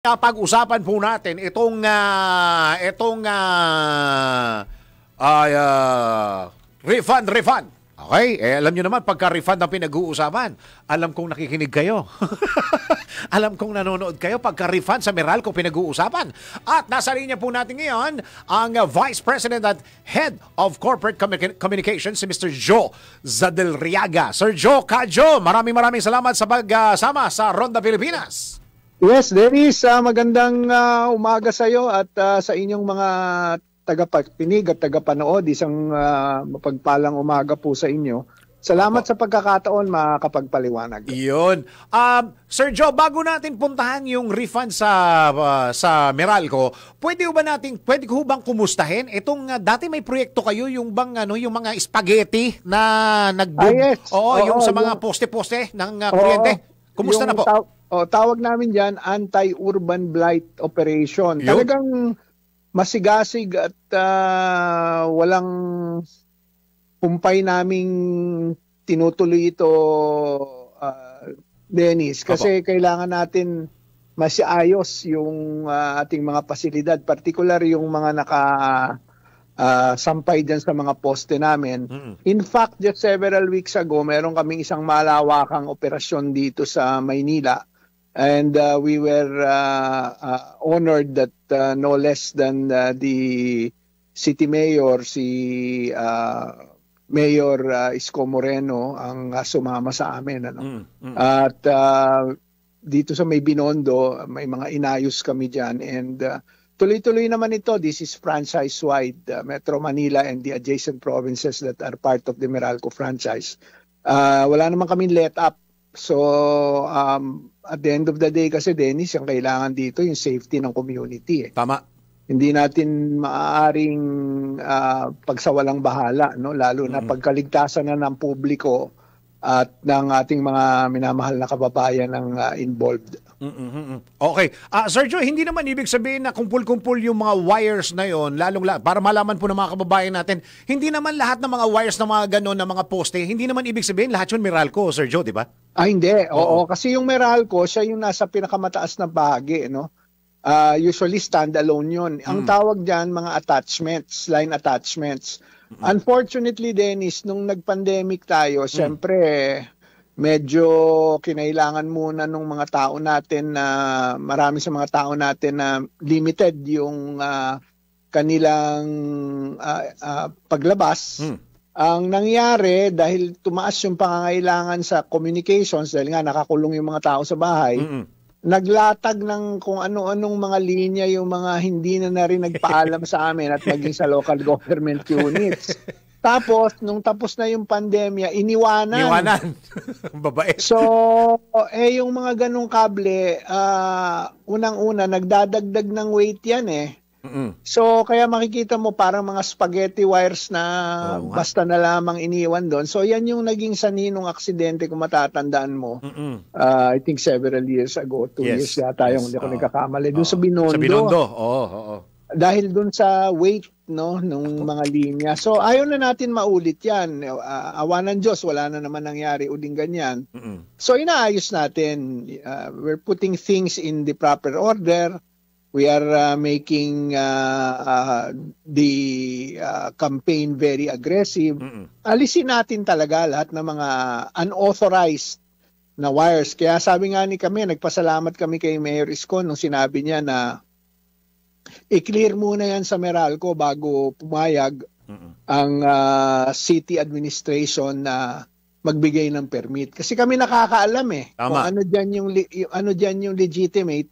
Pag-usapan po natin refund. Okay? Alam nyo naman, pagka-refund ang pinag-uusapan, alam kong nakikinig kayo. Alam kong nanonood kayo pagka-refund sa Meralco pinag-uusapan. At nasa linya po natin ngayon ang Vice President at Head of Corporate Communications, si Mr. Joe Zadelriaga. Sir Joe, maraming salamat sa pagsama sa Ronda Pilipinas. Yes, Dennis, magandang umaga sa iyo at sa inyong mga tagapakinig at tagapanood. Isang mapagpalang umaga po sa inyo. Salamat sa pagkakataon, makakapagpaliwanag. Iyon. Sir Joe, bago natin puntahan yung refund sa Meralco, pwede ko bang kumustahin itong dati may proyekto kayo yung yung mga spaghetti na yes. Yung sa mga poste-poste ng kuryente. Kumusta na po? Tawag namin diyan anti-urban blight operation. Talagang masigasig at walang pumpay naming tinutuloy ito, Dennis, kasi kailangan natin masiayos yung ating mga pasilidad, particular yung mga sampay dyan sa mga poste namin. In fact, just several weeks ago, meron kaming isang malawakang operasyon dito sa Maynila. And we were honored that no less than the city mayor, si Mayor Isko Moreno, ang sumama sa amin. At dito sa May Binondo, may mga inayos kami dyan. And tuloy-tuloy naman ito. This is franchise-wide. Metro Manila and the adjacent provinces that are part of the Meralco franchise. Wala naman kami let up. So, at the end of the day kasi, Dennis, ang kailangan dito yung safety ng community. Tama. Hindi natin maaaring pagsawalang bahala, no? Lalo na pagkaligtasan na ng publiko at ng ating mga minamahal na kababayan ang involved. Okay. Sir Joe, hindi naman ibig sabihin na kumpul-kumpul yung mga wires na yon, para malaman po ng mga kababayan natin, hindi naman lahat ng mga wires ng mga ganon na mga poste, hindi naman ibig sabihin lahat yun Meralco, Sir Joe, di ba? Hindi. Oo. Kasi yung Meralco, siya yung nasa pinakamataas na bahagi, no? Usually standalone yun. Ang tawag dyan, mga attachments, line attachments. Unfortunately, Dennis, nung nag-pandemic tayo, syempre, medyo kinailangan muna nung mga tao natin na marami sa mga tao natin na limited yung kanilang paglabas. Ang nangyari, dahil tumaas yung pangangailangan sa communications, dahil nga nakakulong yung mga tao sa bahay, naglatag ng kung ano-anong mga linya yung mga hindi na rin nagpaalam sa amin at maging sa local government units. Tapos, nung tapos na yung pandemya, iniwanan. Babae. So, yung mga ganong kable, unang-una, nagdadagdag ng weight yan eh. So, kaya makikita mo parang mga spaghetti wires na basta na lamang iniwan doon. So, yan yung naging saninong aksidente kung matatandaan mo. I think several years ago, 2 years yata yung hindi ko nagkakamali. Doon sa Binondo. Sa Binondo, oo. Dahil doon sa weight, no, nung mga linya. So, ayaw na natin maulit yan. Awa ng Diyos, wala na naman nangyari uling ganyan. So, inaayos natin. We're putting things in the proper order. We are making the campaign very aggressive. Alisin natin talaga lahat ng mga unauthorized na wires. Kaya sabi nga nagpasalamat kami kay Mayor Isko nung sinabi niya na i-clear muna yan sa Meralco bago pumayag ang city administration na magbigay ng permit. Kasi kami nakakaalam Tama. kung ano diyan yung legitimate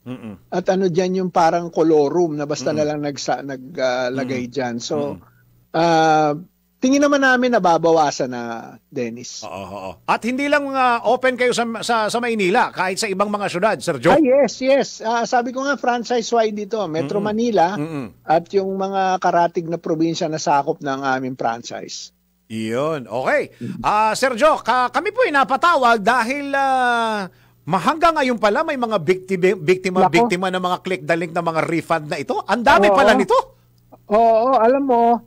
at ano diyan yung parang colorum na basta na lang naglagay diyan. So tingin naman namin nababawasan na, Dennis. Oo. At hindi lang open kayo sa Maynila, kahit sa ibang mga syudad, Sir Joe. Yes. Sabi ko nga franchise-wide dito, Metro Manila at yung mga karatig na probinsya na sakop ng aming franchise. Iyon. Okay. Sir Joe, kami po ay napatawag dahil hanggang ngayon pala may mga biktima ng mga click the link na mga refund na ito. Ang dami pala nito. Oo, alam mo,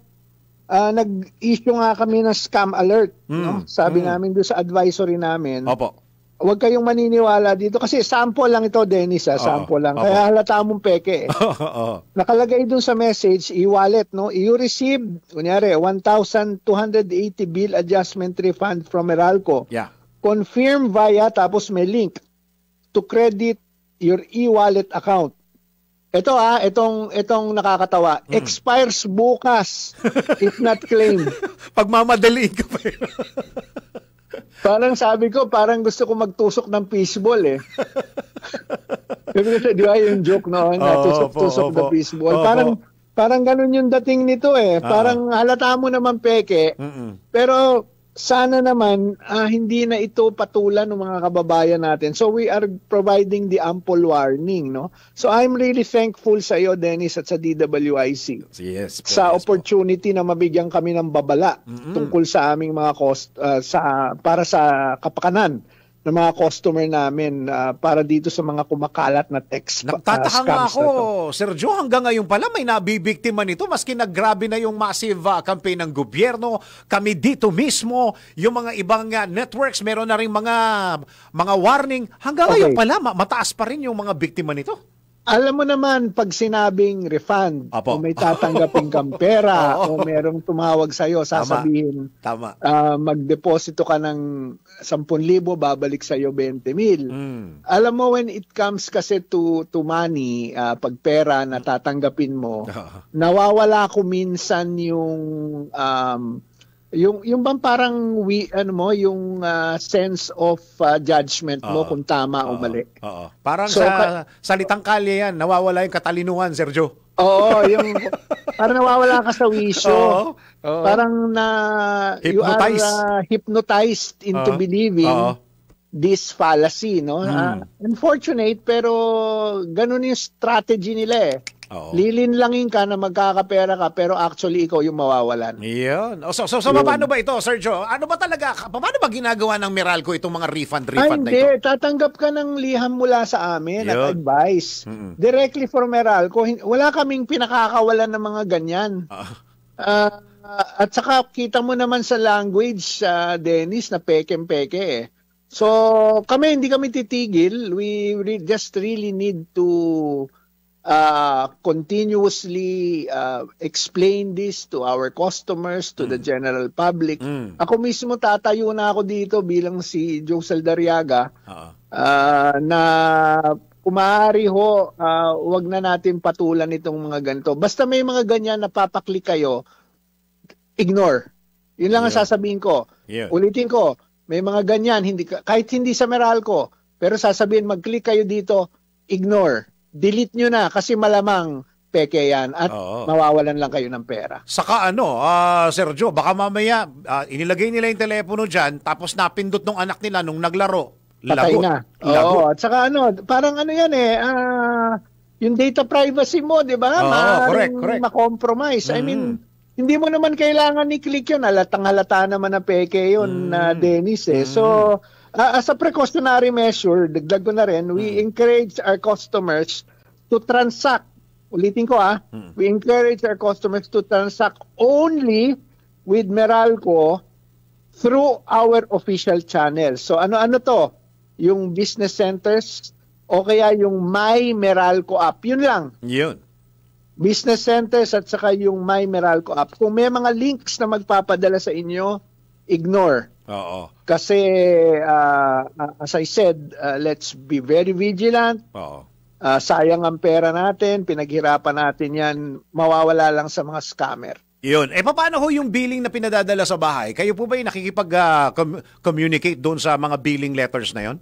nag-issue nga kami ng scam alert. No? Sabi namin doon sa advisory namin, Opo. Huwag kayong maniniwala dito kasi sample lang ito, Dennis, sample lang. Opo. Kaya halata mong peke. Oo. Nakalagay dun sa message, e-wallet, no? You received, kunyari, 1,280 bill adjustment refund from Meralco. Yeah. Confirm via, tapos may link to credit your e-wallet account. Ito itong nakakatawa. Expires bukas if not claimed. Pagmamadaliin ka pa yun. Parang sabi ko, parang gusto ko magtusok ng fishball eh. Di ba yung joke noon, na tusok-tusok na fishball. Parang ganun yung dating nito eh. Parang halata mo naman peke. Pero sana naman hindi na ito patulan ng mga kababayan natin. So we are providing the ample warning, no? So I'm really thankful sa iyo, Dennis, at sa DWIC. Yes, po, sa opportunity na mabigyan kami ng babala tungkol sa aming mga para sa kapakanan ng mga customer namin para dito sa mga kumakalat na text Nagtataka nga scams ako, Sergio, hanggang ngayon pala may nabibiktima nito maski naggrabe na yung massive campaign ng gobyerno. Kami dito mismo, yung mga ibang networks, meron na rin mga warning. Hanggang ngayon pala, mataas pa rin yung mga biktima nito. Alam mo naman, pag sinabing refund, o may tatanggapin kang pera, o merong tumawag sa'yo, sasabihin, magdeposito ka ng 10,000, babalik sa'yo 20,000. Alam mo, when it comes kasi to money, pag pera na tatanggapin mo, nawawala ko minsan yung bang parang yung sense of judgment mo kung tama o mali. Parang sa salitang kalye yan, nawawala yung katalinuhan, Sergio. Oo, parang nawawala ka sa wisyo. Parang you are hypnotized into believing this fallacy, no? Unfortunate, pero ganun yung strategy nila eh. Lilinlangin ka na magkakapera ka pero actually ikaw yung mawawalan. Iyon. So paano ba ito, Sergio? Ano ba talaga? Paano ba ginagawa ng Meralco itong mga refund na hindi. ito? Tatanggap ka ng liham mula sa amin at advice. Directly from Meralco. Wala kaming pinakakawalan ng mga ganyan. At saka kita mo naman sa language, Dennis, na peke-peke eh. So hindi kami titigil. We just really need to continuously explain this to our customers, to the general public. Ako mismo tatayo na ako dito bilang si Joe Saldariaga na kumari ho, wag na natin patulan itong mga ganito. Basta may mga ganyan na papaklik kayo, ignore. Yun lang ang sasabihin ko. Ulitin ko, may mga ganyan, kahit hindi sa Meralco, pero sasabihin mag-click kayo dito, ignore. Delete nyo na kasi malamang peke yan at mawawalan lang kayo ng pera. Saka Sergio, baka mamaya inilagay nila yung telepono dyan tapos napindot nung anak nila nung naglaro. Patay na. Oo, at saka parang yan yung data privacy mo, di ba? Correct. Ma-compromise. I mean, hindi mo naman kailangan i-click yun. Halatang-halata naman na peke yun, Dennis eh. So, as a precautionary measure, dagdag ko na rin, we encourage our customers to transact. Ulitin ko we encourage our customers to transact only with Meralco through our official channels. So ano to? Yung business centers o kaya yung My Meralco app. Yun lang. Yun. Business centers at saka yung My Meralco app. Kung may mga links na magpapadala sa inyo, ignore. Kasi as I said, let's be very vigilant. Sayang ang pera natin, pinaghirapan natin yan, mawawala lang sa mga scammer. Yun. Paano ho yung billing na pinadadala sa bahay? Kayo po ba yung nakikipag-communicate doon sa mga billing letters na yon?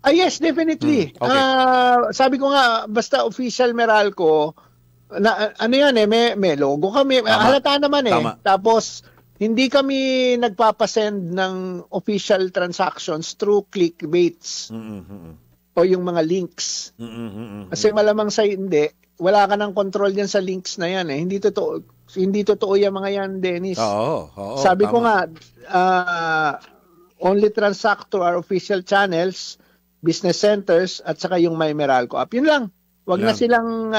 Yes, definitely. Okay. Sabi ko nga, basta official Meralco, may logo kami. Halata naman Tapos, hindi kami nagpapasend ng official transactions through clickbaits o yung mga links. Kasi malamang hindi. Wala ka ng control yan sa links na yan eh. Hindi totoo yung mga yan, Dennis. Sabi ko nga, only transact to our official channels, business centers, at saka yung My Meralco app. Yun lang. Wag na silang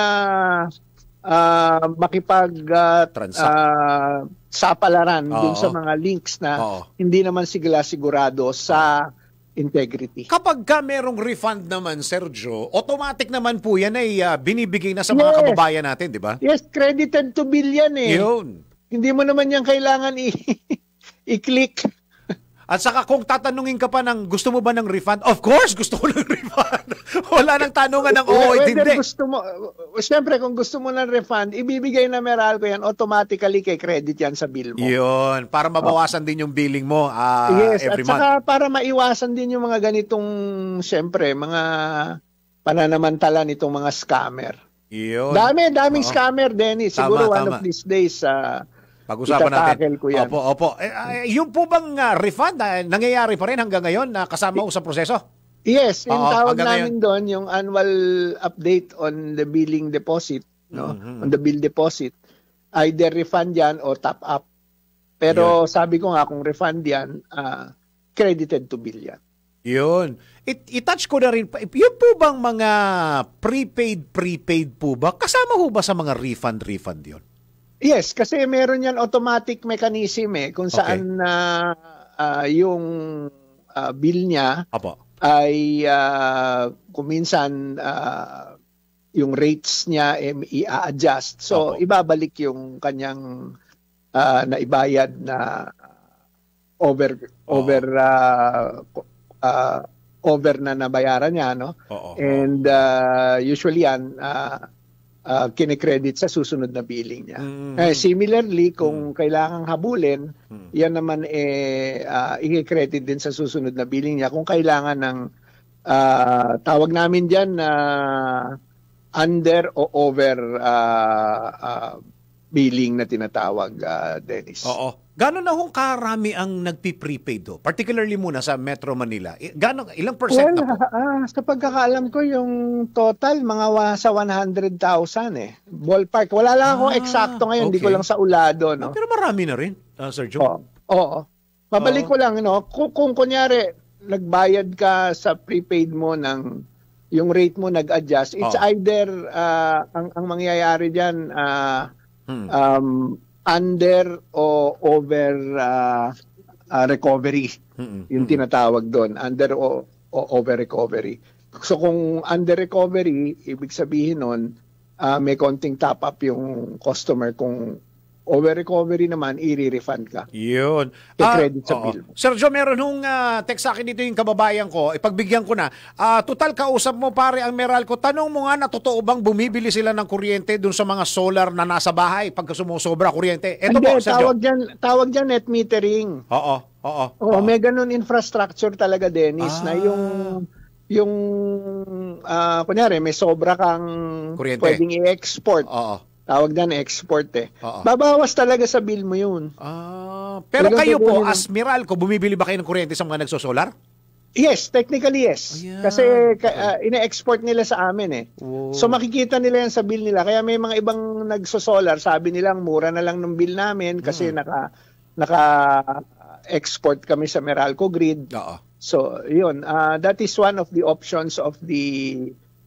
sapalaran dun sa mga links na hindi naman sigurado sa integrity. Kapag ka merong refund naman, Sergio, automatic naman po yan ay binibigay na sa mga kababayan natin, di ba? Yes, credited to bill yan eh. Yun. Hindi mo naman yan kailangan i-click. At saka kung tatanungin ka pa ng gusto mo ba ng refund? Of course, gusto ko ng refund. Wala nang tanungan ng hindi. Gusto mo, siyempre kung gusto mo ng refund, ibibigay na Meralco yan, automatically kay credit yan sa bill mo. Yun, para mabawasan din yung billing mo yes, every at saka month. para maiwasan din yung mga ganitong, siyempre, mga pananamantala nitong mga scammer. Yun. Daming scammer, Dennis. Siguro one of these days, pag-usapan natin. Ko yan. Opo. Yung po bang refund, nangyayari pa rin hanggang ngayon na kasama sa proseso? Yes, yung tawag namin doon, yung annual update on the billing deposit, no? On the bill deposit. Either refund yan o top up. Pero sabi ko nga, kung refund yan, credited to bill yan. Yun. I-touch ko na rin. Yun po bang mga prepaid po ba? Kasama ho ba sa mga refund yun? Yes, kasi meron yan automatic mechanism kung saan yung bill niya ay kung minsan yung rates niya i-adjust. So ibabalik yung kanyang naibayad na over na nabayaran niya, no? And usually yan kinikredit sa susunod na billing niya. Similarly, kung kailangang habulin, yan naman i-credit din sa susunod na billing niya. Kung kailangan ng tawag namin dyan na under o over billing na tinatawag, Dennis. Oo. Gano'n na hong karami ang nagpi-prepaid do? Particularly muna sa Metro Manila. Ilang percent na po? Sa pagkakaalam ko, yung total, mga sa 100,000 Ballpark. Wala lang akong eksakto ngayon. Hindi ko lang sa ulado. No? Pero marami na rin, Sir Joe. Oo. Babalik ko lang, kung kunyari, nagbayad ka sa prepaid mo ng yung rate mo nag-adjust, it's either, ang mangyayari dyan, under o over recovery. Yung tinatawag doon, under o over recovery. So kung under recovery, ibig sabihin nun, may konting top up yung customer. Kung over recovery naman, i-refund ka. Yun. I-credit sa bill mo. Sergio, meron hong text sa akin dito yung kababayan ko. Ipagbigyan ko na. Total, kausap mo pare ang Meralco. Tanong mo nga na totoo bang bumibili sila ng kuryente dun sa mga solar na nasa bahay pagka sumusobra kuryente? Ito po, Sergio. Tawag dyan net metering. Oo. May ganun infrastructure talaga, Dennis, na yung kunyari, may sobra kang kuryente, pwedeng i-export. Tawag na export Babawas talaga sa bill mo yun. Pero kayo po, as Meralco, bumibili ba kayo ng kuryente sa mga nagsosolar? Yes, technically yes. Kasi ina-export nila sa amin So makikita nila yan sa bill nila. Kaya may mga ibang nagsosolar, sabi nilang mura na lang ng bill namin kasi naka-export kami sa Meralco grid. So yun, that is one of the options of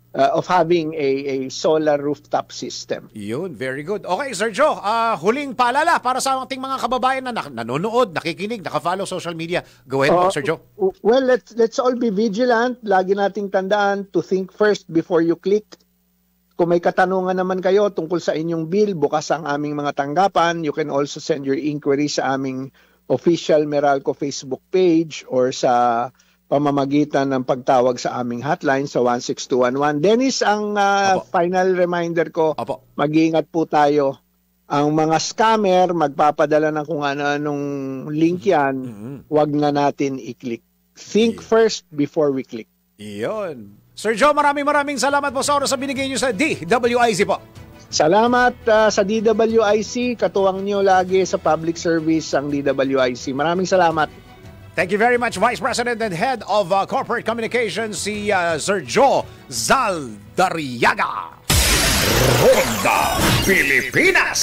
of having a solar rooftop system. Yun, very good. Okay, Sergio, huling paalala para sa ating mga kababayan na nanonood, nakikinig, naka-follow social media. Go ahead po, Sergio. Well, let's all be vigilant. Lagi nating tandaan to think first before you click. Kung may katanungan naman kayo tungkol sa inyong bill, bukas ang aming mga tanggapan. You can also send your inquiry sa aming official Meralco Facebook page or sa pamamagitan ng pagtawag sa aming hotline sa 16211. Dennis, ang final reminder ko, mag-iingat po tayo. Ang mga scammer, magpapadala ng kung ano-anong link yan, wag na natin i-click. Think first before we click. Iyon. Sir Joe, maraming salamat po sa oras na binigay niyo sa DWIC po. Salamat sa DWIC. Katuwang niyo lagi sa public service ang DWIC. Maraming salamat. Thank you very much, Vice President and Head of Corporate Communications, si Sir Joe Zaldariaga. Ronda Pilipinas!